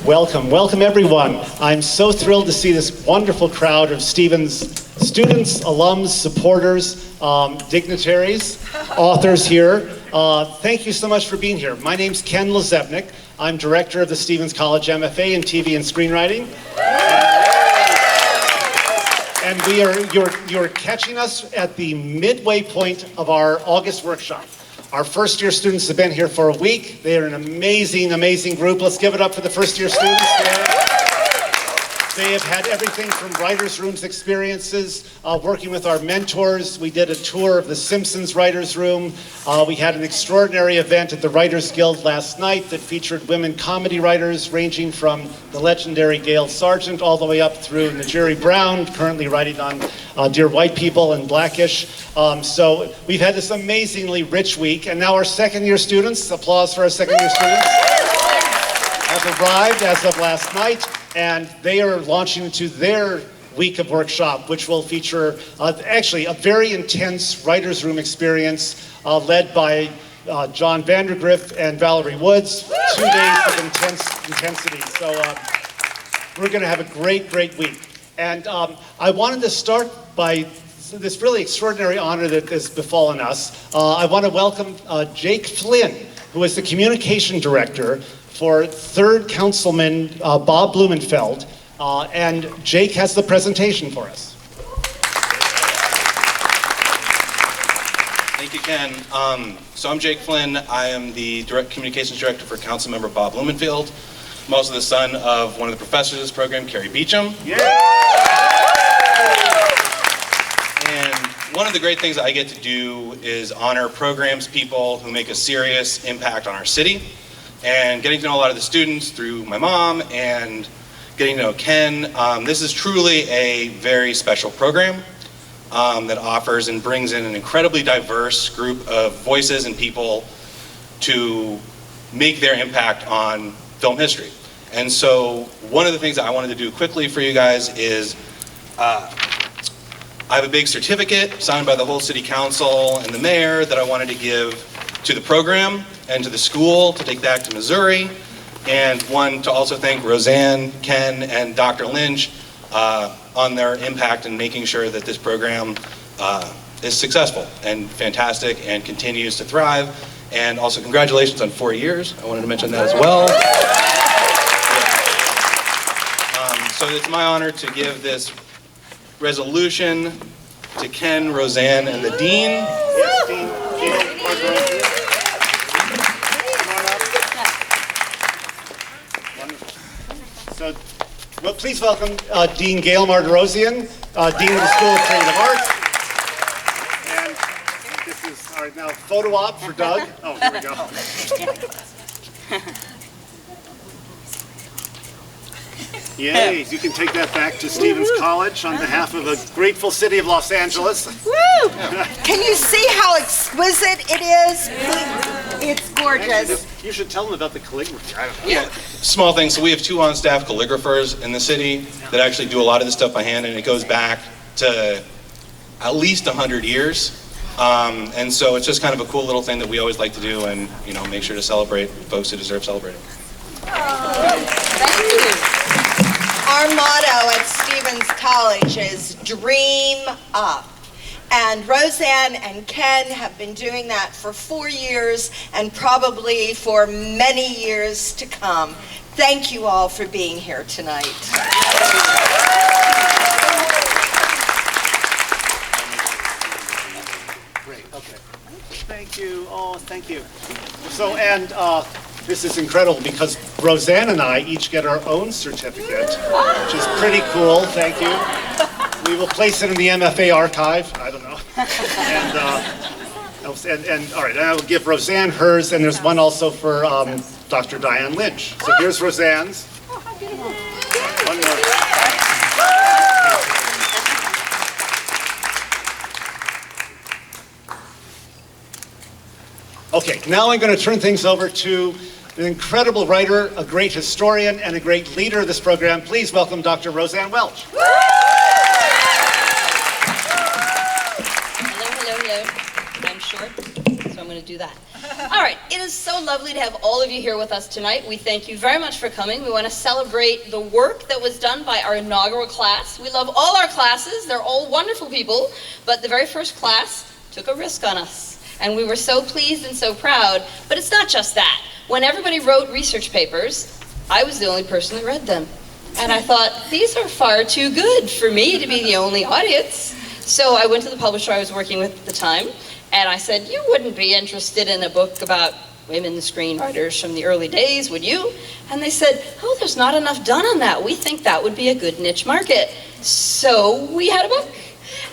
Welcome everyone. I'm so thrilled to see this wonderful crowd of Stephens students, alums, supporters, dignitaries, authors here. Thank you so much for being here. My name's Ken Lezebnik. I'm director of the Stephens College MFA in TV and Screenwriting. And you're catching us at the midway point of our August workshop. Our first year students have been here for a week. They are an amazing, amazing group. Let's give it up for the first year students there. They have had everything from writers' rooms experiences, working with our mentors. We did a tour of the Simpsons writers' room. We had an extraordinary event at the Writers Guild last night that featured women comedy writers ranging from the legendary Gail Sargent all the way up through Najeri Brown, currently writing on Dear White People and Blackish. So we've had this amazingly rich week, and now our second year students, applause for our second year students, have arrived as of last night. And they are launching into their week of workshop, which will feature actually a very intense writer's room experience led by John Vandergriff and Valerie Woods. 2 days of intensity. So we're going to have a great week. And I wanted to start by this really extraordinary honor that has befallen us. I want to welcome Jake Flynn, who is the communication director for 3rd Councilman Bob Blumenfeld, and Jake has the presentation for us. Thank you, Ken. So I'm Jake Flynn. I am the Direct Communications Director for Councilmember Bob Blumenfeld. I'm also the son of one of the professors of this program, Cari Beauchamp. Yeah! And one of the great things I get to do is honor programs, people who make a serious impact on our city. And getting to know a lot of the students through my mom and getting to know Ken. This is truly a very special program that offers and brings in an incredibly diverse group of voices and people to make their impact on film history. And so one of the things that I wanted to do quickly for you guys is I have a big certificate signed by the whole city council and the mayor that I wanted to give to the program and to the school to take back to Missouri, and one to also thank Roseanne, Ken, and Dr. Lynch on their impact in making sure that this program is successful and fantastic and continues to thrive. And also congratulations on 4 years. I wanted to mention that as well. So it's my honor to give this resolution to Ken, Roseanne, and the Dean. Yes, Dean. So, well, please welcome Dean Gail Marderosian, Dean of the School of Creative Arts. And this is our now photo op for Doug. Oh, here we go. Yay, you can take that back to Stephens College on behalf of the grateful city of Los Angeles. Woo! Can you see how exquisite it is? It's gorgeous. Actually, you should tell them about the calligraphy. I don't know. Yeah, small things. So we have 2 on-staff calligraphers in the city that actually do a lot of this stuff by hand, and it goes back to at least 100 years. And so it's just kind of a cool little thing that we always like to do, and make sure to celebrate folks who deserve celebrating. Thank you. Our motto at Stephens College is Dream Up. And Roseanne and Ken have been doing that for 4 years and probably for many years to come. Thank you all for being here tonight. Great, okay. Thank you. Oh, thank you. So, and this is incredible because Roseanne and I each get our own certificate, which is pretty cool. Thank you. We will place it in the MFA archive. I don't know. And all right, I will give Roseanne hers, and there's one also for Dr. Diane Lynch. So here's Roseanne's. One more. Okay, now I'm going to turn things over to an incredible writer, a great historian, and a great leader of this program. Please welcome Dr. Roseanne Welch. Hello. I'm short, So I'm going to do that. All right, it is so lovely to have all of you here with us tonight. We thank you very much for coming. We want to celebrate the work that was done by our inaugural class. We love all our classes. They're all wonderful people, but the very first class took a risk on us. And we were so pleased and so proud. But it's not just that. When everybody wrote research papers, I was the only person that read them. And I thought, these are far too good for me to be the only audience. So I went to the publisher I was working with at the time, and I said, you wouldn't be interested in a book about women screenwriters from the early days, would you? And they said, oh, there's not enough done on that. We think that would be a good niche market. So we had a book.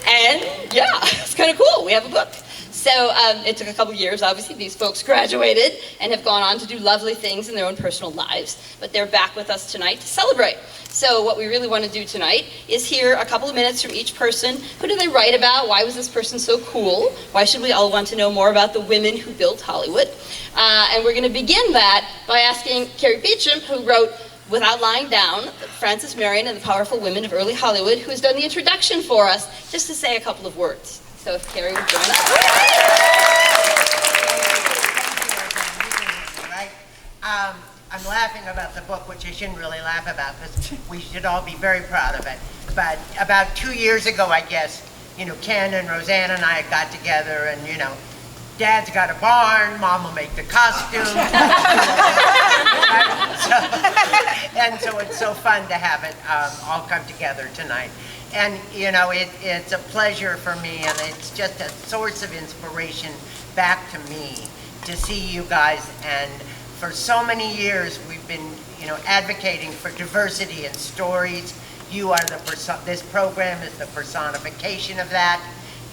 And yeah, it's kind of cool. We have a book. So it took a couple years. Obviously, these folks graduated and have gone on to do lovely things in their own personal lives. But they're back with us tonight to celebrate. So what we really want to do tonight is hear a couple of minutes from each person. Who did they write about? Why was this person so cool? Why should we all want to know more about the women who built Hollywood? And we're going to begin that by asking Cari Beauchamp, who wrote Without Lying Down, Frances Marion and the Powerful Women of Early Hollywood, who has done the introduction for us, just to say a couple of words. So if Cari would join us. I'm laughing about the book, which I shouldn't really laugh about, because we should all be very proud of it. But about 2 years ago, I guess, Ken and Roseanne and I got together, and, Dad's got a barn, Mom will make the costumes. So it's so fun to have it all come together tonight. And, it's a pleasure for me, and it's just a source of inspiration back to me to see you guys. And for so many years, we've been, advocating for diversity in stories. You are this program is the personification of that,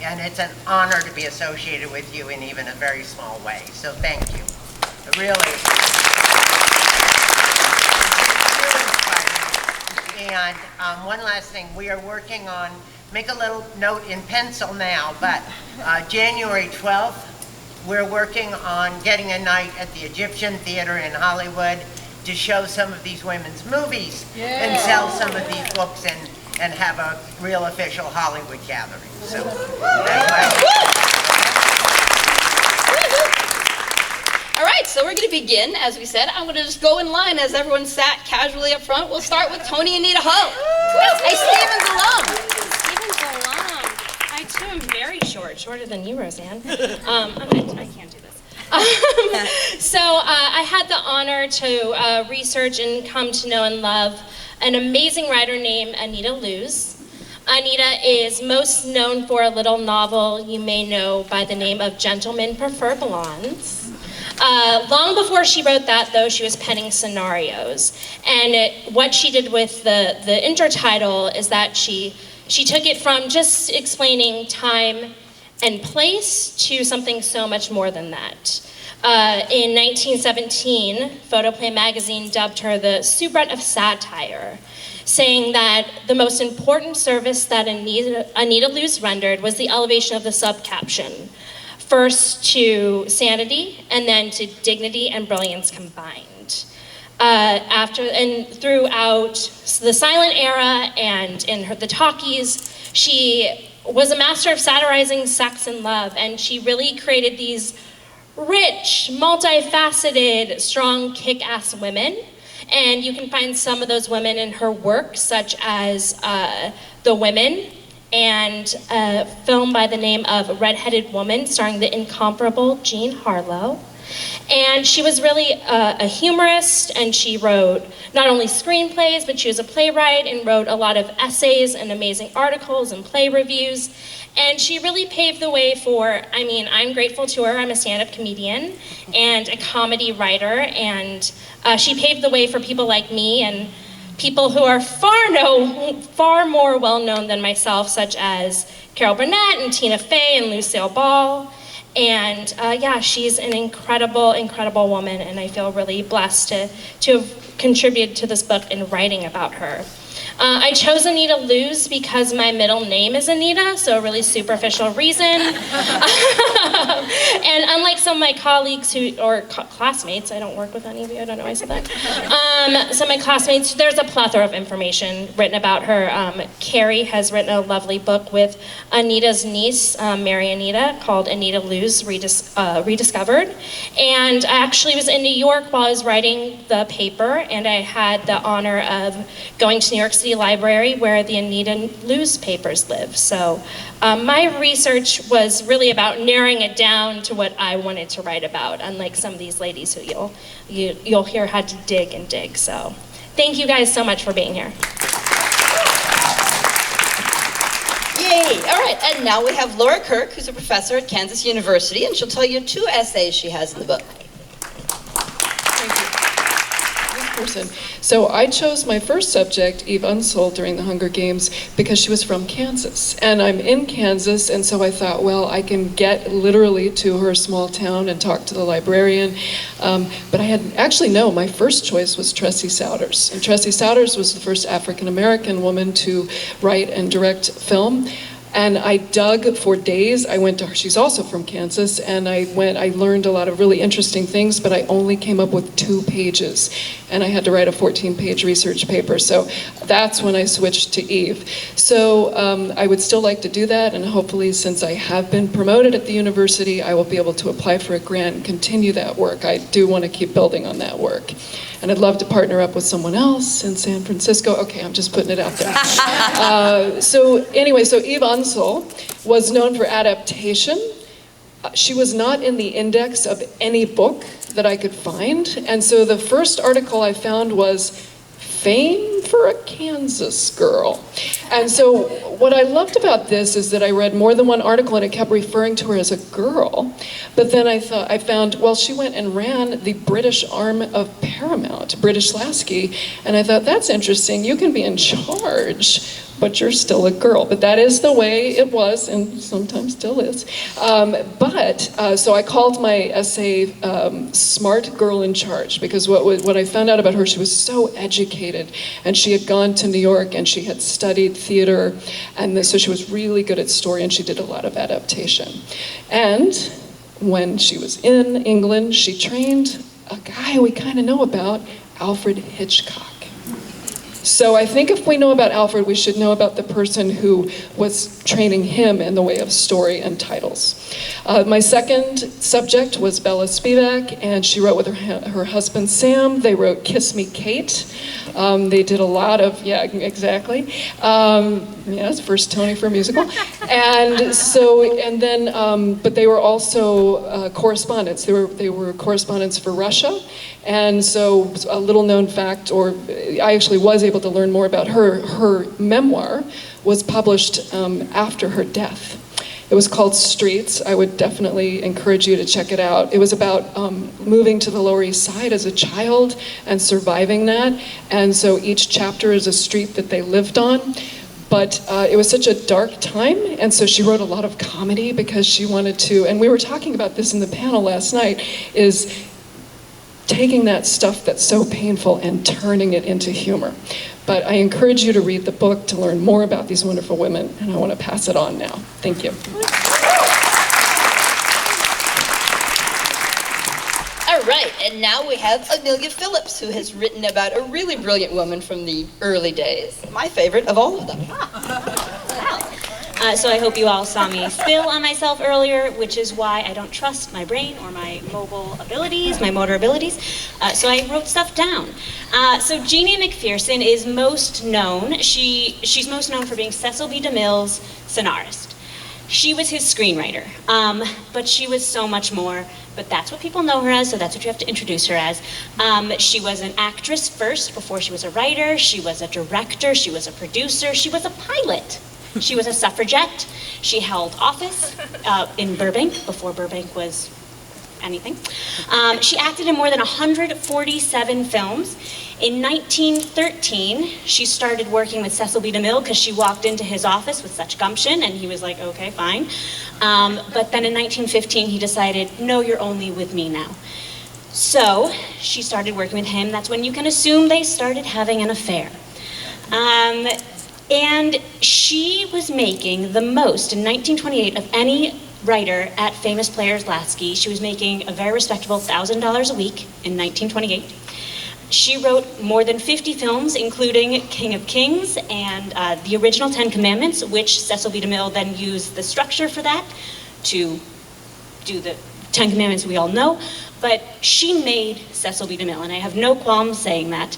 and it's an honor to be associated with you in even a very small way. So thank you. It really is. And one last thing, we are working on, make a little note in pencil now, but January 12th, we're working on getting a night at the Egyptian Theater in Hollywood to show some of these women's movies and sell some of these books and have a real official Hollywood gathering. So that's All right, so we're going to begin. As we said, I'm going to just go in line as everyone sat casually up front. We'll start with Toni Anita Hull. Hey, Stephens alum. I too am very short, shorter than you, Roseanne. I can't do this. So I had the honor to research and come to know and love an amazing writer named Anita Loos. Anita is most known for a little novel you may know by the name of Gentlemen Prefer Blondes. Long before she wrote that, though, she was penning scenarios. And what she did with the intertitle is that she took it from just explaining time and place to something so much more than that. In 1917, Photoplay magazine dubbed her the soubrette of satire, saying that the most important service that Anita Loos rendered was the elevation of the subcaption, first to sanity and then to dignity and brilliance combined. Throughout the silent era and in the talkies, she was a master of satirizing sex and love, and she really created these rich, multifaceted, strong, kick-ass women. And you can find some of those women in her work, such as The Women, and a film by the name of Red-Headed Woman, starring the incomparable Jean Harlow. And she was really a humorist, and she wrote not only screenplays, but she was a playwright and wrote a lot of essays and amazing articles and play reviews. And she really paved the way for, I'm grateful to her. I'm a stand-up comedian and a comedy writer, and she paved the way for people like me and people who are far more well-known than myself, such as Carol Burnett and Tina Fey and Lucille Ball. And she's an incredible, incredible woman, and I feel really blessed to have contributed to this book in writing about her. I chose Anita Loos because my middle name is Anita, so a really superficial reason. And unlike some of my colleagues classmates, I don't work with any of you, I don't know why I said that. Some of my classmates, there's a plethora of information written about her. Cari has written a lovely book with Anita's niece, Marion Anita, called Anita Loos, Rediscovered. And I actually was in New York while I was writing the paper, and I had the honor of going to New York City Library where the Anita Loos papers live. So my research was really about narrowing it down to what I wanted to write about, unlike some of these ladies who you'll hear had to dig and dig. So thank you guys so much for being here. Yay! All right, and now we have Laura Kirk, who's a professor at Kansas University, and she'll tell you 2 essays she has in the book. Person. So I chose my first subject, Eve Ensel, during the Hunger Games because she was from Kansas. And I'm in Kansas, and so I thought, well, I can get literally to her small town and talk to the librarian. But I had my first choice was Tressie Souders. And Tressie Souders was the first African-American woman to write and direct film. And I dug for days. I went to her, she's also from Kansas, and I learned a lot of really interesting things, but I only came up with 2 pages. And I had to write a 14-page research paper. So that's when I switched to Eve. So I would still like to do that, and hopefully, since I have been promoted at the university, I will be able to apply for a grant and continue that work. I do want to keep building on that work. And I'd love to partner up with someone else in San Francisco. Okay, I'm just putting it out there. So Eve Ensel was known for adaptation. She was not in the index of any book that I could find. And so the first article I found was Fame for a Kansas Girl. And so what I loved about this is that I read more than one article and it kept referring to her as a girl. But then I found, well, she went and ran the British arm of Paramount, British Lasky, and I thought, that's interesting. You can be in charge, but you're still a girl. But that is the way it was, and sometimes still is. So I called my essay Smart Girl in Charge, because what I found out about her, she was so educated, and she had gone to New York, and she had studied theater, and so she was really good at story, and she did a lot of adaptation. And when she was in England, she trained a guy we kind of know about, Alfred Hitchcock. So I think if we know about Alfred, we should know about the person who was training him in the way of story and titles. My second subject was Bella Spivak, and she wrote with her husband Sam. They wrote Kiss Me Kate. They did a lot of, exactly. Yes, first Tony for a musical. But they were also correspondents. They were correspondents for Russia. And so a little known fact, or I actually was able to learn more about her. Her memoir was published after her death. It was called Streets. I would definitely encourage you to check it out. It was about moving to the Lower East Side as a child and surviving that. And so each chapter is a street that they lived on. But it was such a dark time, and so she wrote a lot of comedy because she wanted to, and we were talking about this in the panel last night, is taking that stuff that's so painful and turning it into humor. But I encourage you to read the book to learn more about these wonderful women, and I want to pass it on now. Thank you. All right, and now we have Amelia Phillips, who has written about a really brilliant woman from the early days, my favorite of all of them. So I hope you all saw me spill on myself earlier, which is why I don't trust my brain or my motor abilities. So I wrote stuff down. So Jeannie Macpherson is most known. She's most known for being Cecil B. DeMille's scenarist. She was his screenwriter, but she was so much more. But that's what people know her as, so that's what you have to introduce her as. She was an actress first before she was a writer. She was a director. She was a producer. She was a pilot. She was a suffragette. She held office in Burbank before Burbank was anything. She acted in more than 147 films. In 1913, she started working with Cecil B. DeMille because she walked into his office with such gumption, and he was like, okay, fine. But then in 1915, he decided, no, you're only with me now. So she started working with him. That's when you can assume they started having an affair. And she was making the most in 1928 of any writer at Famous Players Lasky. She was making a very respectable $1,000 a week in 1928. She wrote more than 50 films, including King of Kings and the original 10 Commandments, which Cecil B. DeMille then used the structure for that to do the 10 Commandments we all know. But she made Cecil B. DeMille, and I have no qualms saying that.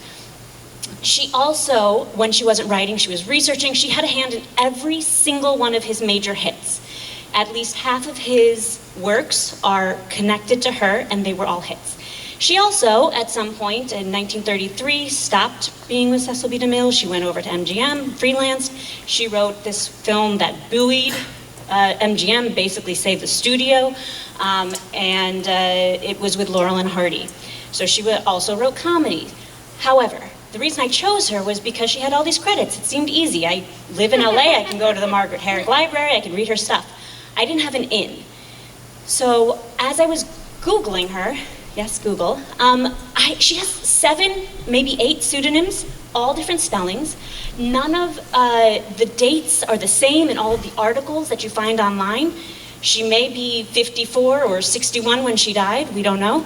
She also, when she wasn't writing, she was researching. She had a hand in every single one of his major hits. At least half of his works are connected to her, and they were all hits. She also, at some point in 1933, stopped being with Cecil B. DeMille. She went over to MGM, freelanced. She wrote this film that buoyed MGM, basically saved the studio, and it was with Laurel and Hardy. So she also wrote comedies. However, the reason I chose her was because she had all these credits. It seemed easy. I live in LA, I can go to the Margaret Herrick Library, I can read her stuff. I didn't have an in. So as I was Googling her, yes, Google, she has 7, maybe 8 pseudonyms, all different spellings. None of the dates are the same in all of the articles that you find online. She may be 54 or 61 when she died, we don't know.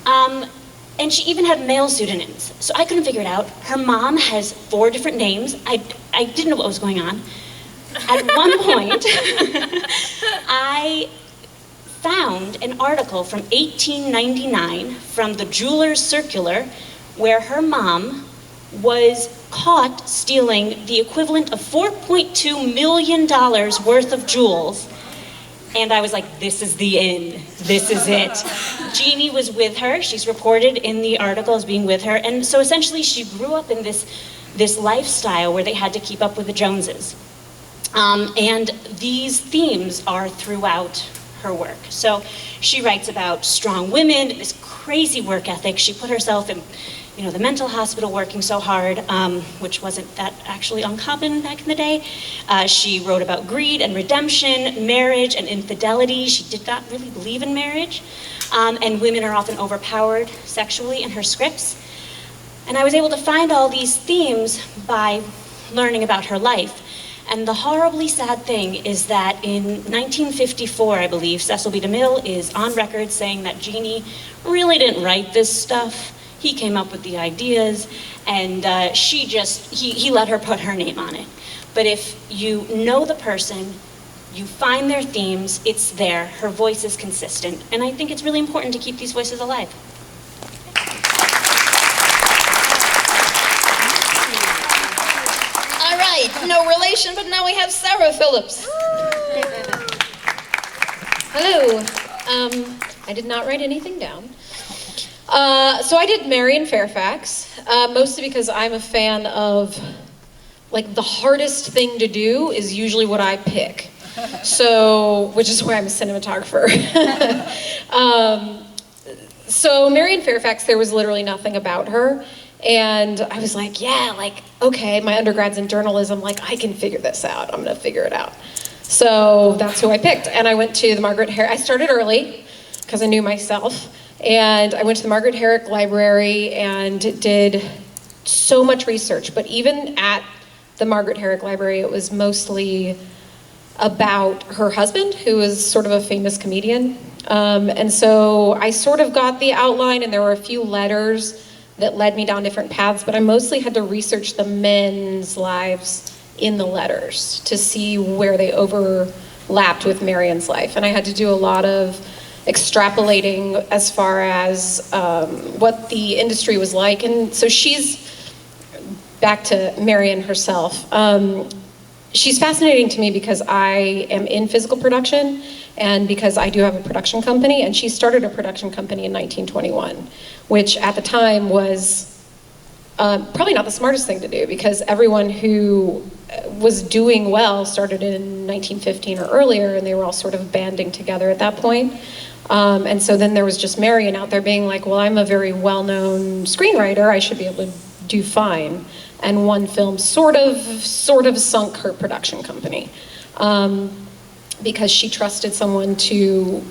And she even had male pseudonyms, so I couldn't figure it out. Her mom has 4 different names. I didn't know what was going on. At one point, I found an article from 1899 from the Jeweler's Circular where her mom was caught stealing the equivalent of $4.2 million worth of jewels. And I was like, this is the end. This is it. Jeannie was with her. She's reported in the article as being with her. And so essentially she grew up in this lifestyle where they had to keep up with the Joneses. And these themes are throughout her work. So she writes about strong women, this crazy work ethic. She put herself in, the mental hospital working so hard, which wasn't that actually uncommon back in the day. She wrote about greed and redemption, marriage and infidelity. She did not really believe in marriage. And women are often overpowered sexually in her scripts. And I was able to find all these themes by learning about her life. And the horribly sad thing is that in 1954, I believe, Cecil B. DeMille is on record saying that Jeannie really didn't write this stuff. He came up with the ideas, and he let her put her name on it. But if you know the person, you find their themes, it's there, her voice is consistent. And I think it's really important to keep these voices alive. No relation, but now we have Sarah Phillips. Hello. I did not write anything down. So I did Marion Fairfax, mostly because I'm a fan of, the hardest thing to do is usually what I pick. So, which is why I'm a cinematographer. So Marion Fairfax, there was literally nothing about her. And I was like, okay, my undergrad's in journalism, I can figure this out. I'm gonna figure it out. So that's who I picked. And I went to the Margaret Herrick, I started early, because I knew myself. And I went to the Margaret Herrick Library and did so much research. But even at the Margaret Herrick Library, it was mostly about her husband, who was sort of a famous comedian. And so I sort of got the outline, and there were a few letters that led me down different paths, but I mostly had to research the men's lives in the letters to see where they overlapped with Marion's life. And I had to do a lot of extrapolating as far as what the industry was like. And so she's, back to Marion herself, she's fascinating to me because I am in physical production and because I do have a production company, and she started a production company in 1921, which at the time was probably not the smartest thing to do, because everyone who was doing well started in 1915 or earlier, and they were all sort of banding together at that point. And so then there was just Marion out there being like, well, I'm a very well-known screenwriter, I should be able to do fine. And one film sort of sunk her production company. Because she trusted someone to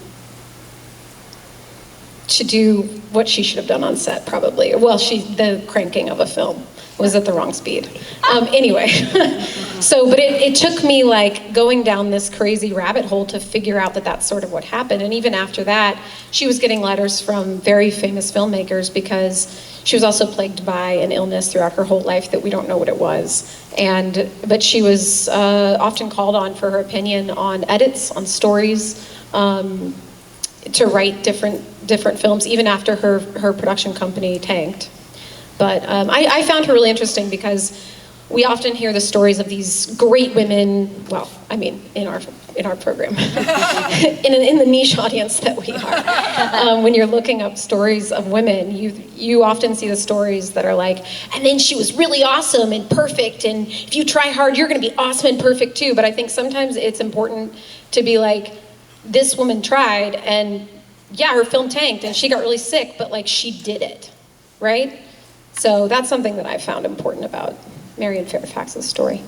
to do what she should have done on set, probably. Well, the cranking of a film was at the wrong speed. Anyway, but it took me like going down this crazy rabbit hole to figure out that that's sort of what happened. And even after that, she was getting letters from very famous filmmakers because she was also plagued by an illness throughout her whole life that we don't know what it was. But she was often called on for her opinion on edits, on stories, to write different films, even after her production company tanked. But I found her really interesting because we often hear the stories of these great women, well, I mean, in our program, in the niche audience that we are. When you're looking up stories of women, you often see the stories that are like, and then she was really awesome and perfect, and if you try hard, you're gonna be awesome and perfect too. But I think sometimes it's important to be like, this woman tried, and yeah, her film tanked, and she got really sick, but like, she did it, right? So that's something that I found important about Marion Fairfax's story.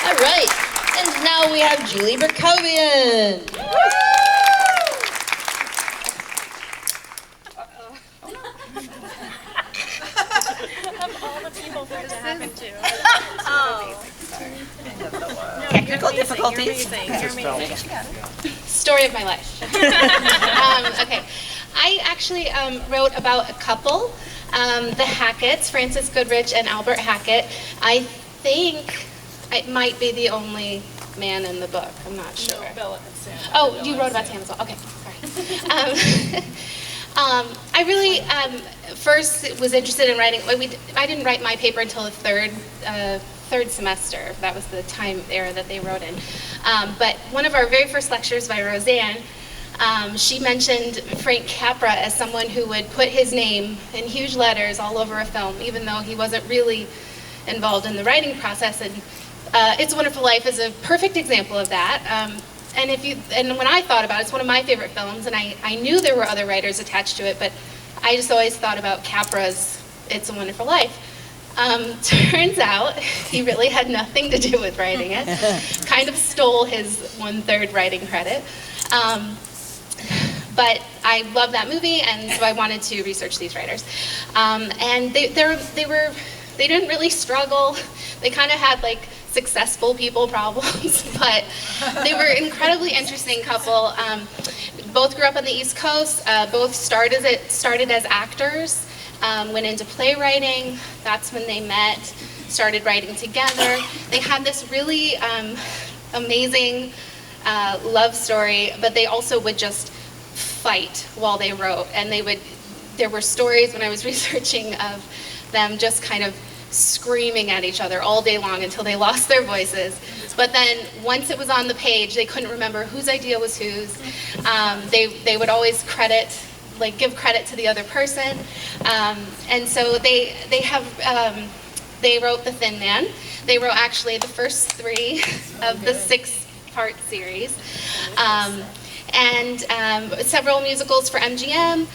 All right. And now we have Julie Berkobien. Of all the people for this to happen to. Technical difficulties. You're amazing. Story of my life. Okay. I actually wrote about a couple, the Hackett's, Frances Goodrich and Albert Hackett. I think it might be the only man in the book. I'm not sure. No, Bella and Sam. Oh, you wrote about Sam as well. Okay, sorry. I really first was interested in writing. I didn't write my paper until the third semester. That was the time era that they wrote in. But one of our very first lectures by Roseanne, she mentioned Frank Capra as someone who would put his name in huge letters all over a film, even though he wasn't really involved in the writing process. And It's a Wonderful Life is a perfect example of that. And when I thought about it, it's one of my favorite films, and I knew there were other writers attached to it, but I just always thought about Capra's It's a Wonderful Life. Turns out he really had nothing to do with writing it. Kind of stole his 1/3 writing credit. But I love that movie, and so I wanted to research these writers. And they didn't really struggle. They kind of had like successful people problems, but they were an incredibly interesting couple. Both grew up on the East Coast. Both started as actors. Went into playwriting. That's when they met. Started writing together. They had this really amazing love story, but they also would just fight while they wrote. And there were stories when I was researching of them just kind of screaming at each other all day long until they lost their voices. But then once it was on the page, they couldn't remember whose idea was whose. They would always give credit to the other person. And so they wrote The Thin Man. They wrote actually the first 3 of the 6-part series. And several musicals for MGM.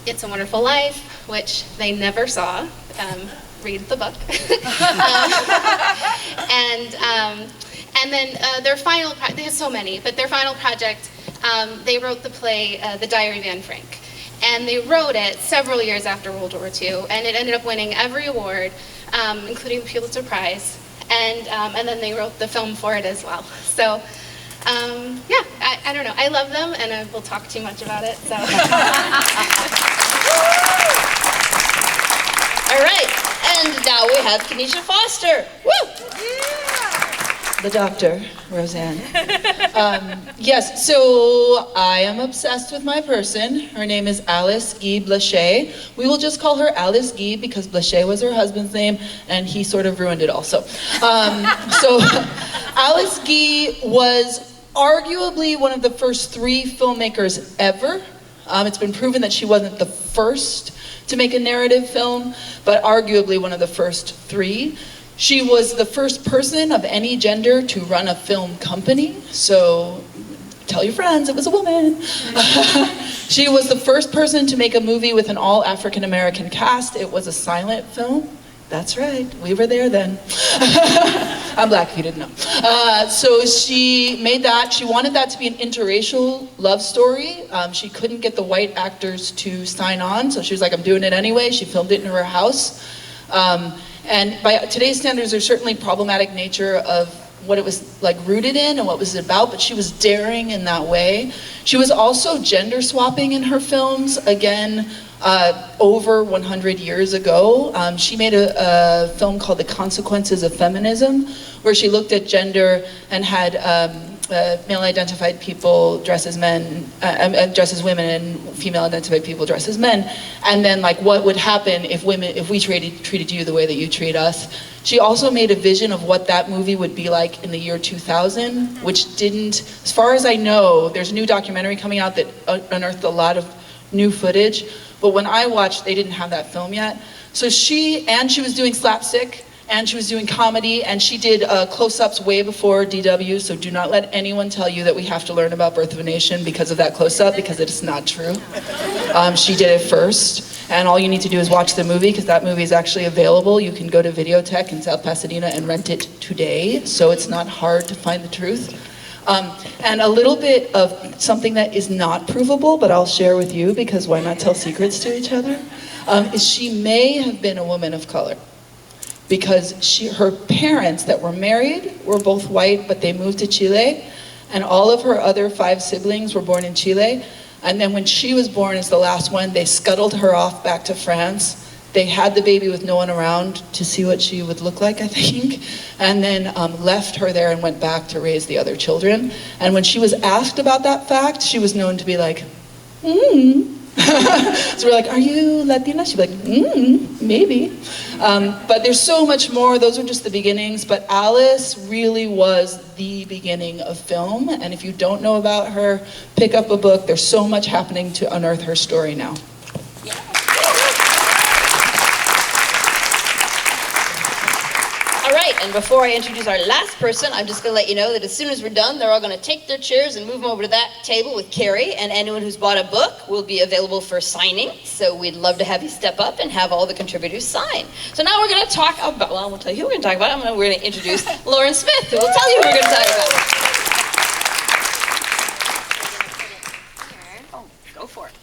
It's a Wonderful Life, which they never saw. Read the book. And then their final, they have so many, but their final project, they wrote the play, The Diary of Anne Frank. And they wrote it several years after World War II, and it ended up winning every award, including the Pulitzer Prize. And then they wrote the film for it as well. So, yeah, I don't know. I love them, and I will talk too much about it. So. All right, and now we have Khanisha Foster. Woo! The doctor, Roseanne. Yes, so I am obsessed with my person. Her name is Alice Guy Blaché. We will just call her Alice Guy because Blaché was her husband's name, and he sort of ruined it also. So Alice Guy was arguably one of the first 3 filmmakers ever. It's been proven that she wasn't the first to make a narrative film, but arguably one of the first 3. She was the first person of any gender to run a film company, so tell your friends it was a woman. She was the first person to make a movie with an all African American cast. It was a silent film. That's right, we were there then. I'm black if you didn't know. So she made that. She wanted that to be an interracial love story. She couldn't get the white actors to sign on, so she was like, I'm doing it anyway. She filmed it in her house. And by today's standards, there's certainly problematic nature of what it was like rooted in and what was it about, but she was daring in that way. She was also gender swapping in her films, again, over 100 years ago. She made a film called The Consequences of Feminism, where she looked at gender and had male-identified people dress as men, dress as women, and female-identified people dress as men, and then like what would happen if we treated you the way that you treat us. She also made a vision of what that movie would be like in the year 2000, which didn't, as far as I know, there's a new documentary coming out that unearthed a lot of new footage, but when I watched, they didn't have that film yet. So she was doing slapstick, and she was doing comedy, and she did close-ups way before DW, so do not let anyone tell you that we have to learn about Birth of a Nation because of that close-up, because it is not true. She did it first, and all you need to do is watch the movie, because that movie is actually available. You can go to Videotech in South Pasadena and rent it today, so it's not hard to find the truth. And a little bit of something that is not provable, but I'll share with you, because why not tell secrets to each other, is she may have been a woman of color. Because her parents that were married were both white, but they moved to Chile, and all of her other 5 siblings were born in Chile. And then when she was born as the last one, they scuttled her off back to France. They had the baby with no one around to see what she would look like, I think, and then left her there and went back to raise the other children. And when she was asked about that fact, she was known to be like, So we're like, are you Latina? She'd be like, maybe. But there's so much more. Those are just the beginnings. But Alice really was the beginning of film. And if you don't know about her, pick up a book. There's so much happening to unearth her story now. All right, and before I introduce our last person, I'm just going to let you know that as soon as we're done, they're all going to take their chairs and move them over to that table with Cari, and anyone who's bought a book will be available for signing. So we'd love to have you step up and have all the contributors sign. So now we're going to talk about, well, I won't tell you who we're going to talk about. We're going to introduce Lauren Smith, who will tell you who we're going to talk about. Oh, go for it.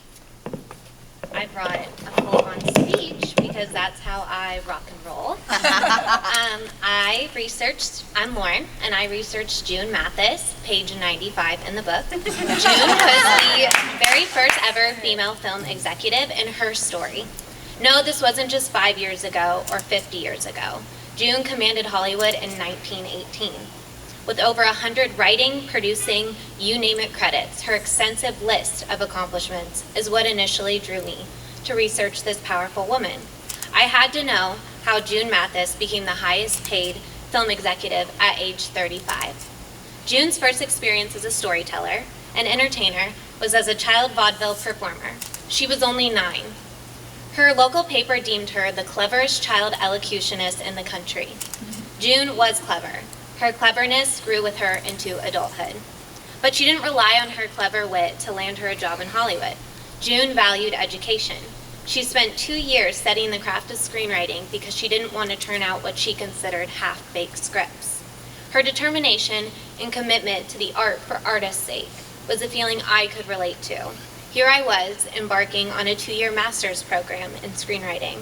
I brought a full-on speech because that's how I rock and roll. I'm Lauren, and I researched June Mathis, page 95 in the book. June was the very first ever female film executive in her story. No, this wasn't just 5 years ago or 50 years ago. June commanded Hollywood in 1918. With over 100 writing, producing, you name it credits, her extensive list of accomplishments is what initially drew me to research this powerful woman. I had to know how June Mathis became the highest paid film executive at age 35. June's first experience as a storyteller and entertainer was as a child vaudeville performer. She was only 9. Her local paper deemed her the cleverest child elocutionist in the country. June was clever. Her cleverness grew with her into adulthood. But she didn't rely on her clever wit to land her a job in Hollywood. June valued education. She spent 2 years studying the craft of screenwriting because she didn't want to turn out what she considered half-baked scripts. Her determination and commitment to the art for artist's sake was a feeling I could relate to. Here I was, embarking on a 2-year master's program in screenwriting.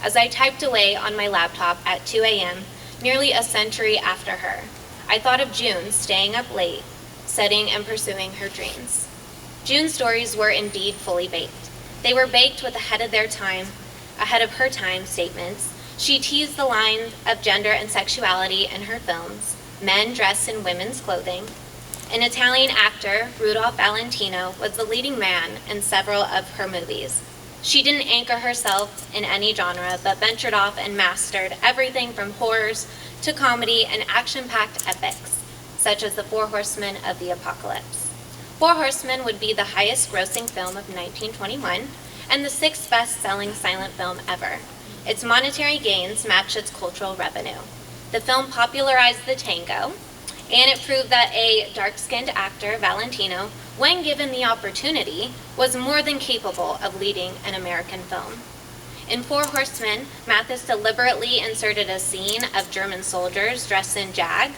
As I typed away on my laptop at 2 a.m., nearly a century after her, I thought of June staying up late, studying and pursuing her dreams. June's stories were indeed fully baked. They were baked with ahead of her time statements. She teased the line of gender and sexuality in her films, men dressed in women's clothing. An Italian actor, Rudolph Valentino, was the leading man in several of her movies. She didn't anchor herself in any genre, but ventured off and mastered everything from horrors to comedy and action-packed epics, such as The Four Horsemen of the Apocalypse. Four Horsemen would be the highest-grossing film of 1921 and the 6th best-selling silent film ever. Its monetary gains matched its cultural revenue. The film popularized the tango, and it proved that a dark-skinned actor, Valentino, when given the opportunity, was more than capable of leading an American film. In Four Horsemen, Mathis deliberately inserted a scene of German soldiers dressed in drag,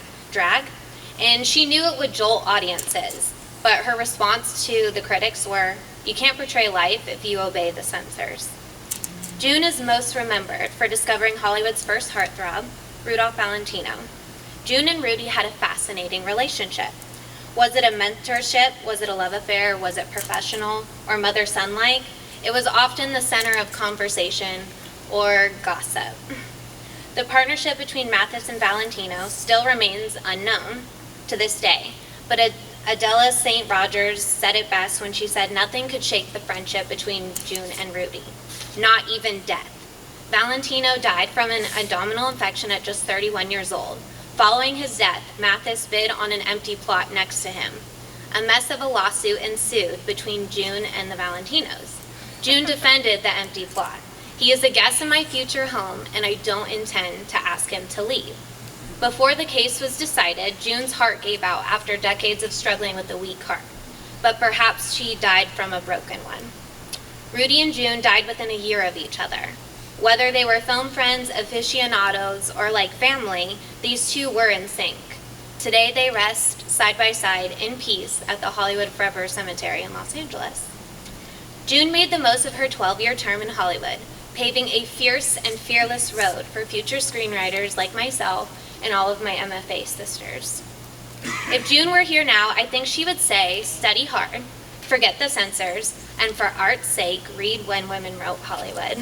and she knew it would jolt audiences, but her response to the critics were, "You can't portray life if you obey the censors." June is most remembered for discovering Hollywood's first heartthrob, Rudolph Valentino. June and Rudy had a fascinating relationship. Was it a mentorship? Was it a love affair? Was it professional or mother-son-like? It was often the center of conversation or gossip. The partnership between Mathis and Valentino still remains unknown to this day, but Adela St. Rogers said it best when she said nothing could shake the friendship between June and Rudy, not even death. Valentino died from an abdominal infection at just 31 years old. Following his death, Mathis bid on an empty plot next to him. A mess of a lawsuit ensued between June and the Valentinos. June defended the empty plot. "He is a guest in my future home, and I don't intend to ask him to leave." Before the case was decided, June's heart gave out after decades of struggling with a weak heart. But perhaps she died from a broken one. Rudy and June died within a year of each other. Whether they were film friends, aficionados, or like family, these two were in sync. Today they rest side by side in peace at the Hollywood Forever Cemetery in Los Angeles. June made the most of her 12-year term in Hollywood, paving a fierce and fearless road for future screenwriters like myself and all of my MFA sisters. If June were here now, I think she would say, study hard, forget the censors, and for art's sake, read When Women Wrote Hollywood.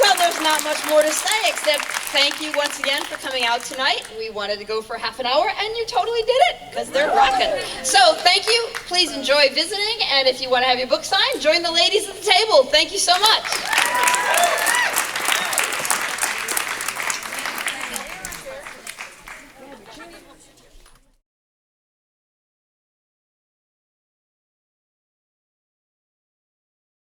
Well, there's not much more to say except thank you once again for coming out tonight. We wanted to go for half an hour, and you totally did it, because they're rocking. So thank you. Please enjoy visiting, and if you want to have your book signed, join the ladies at the table. Thank you so much.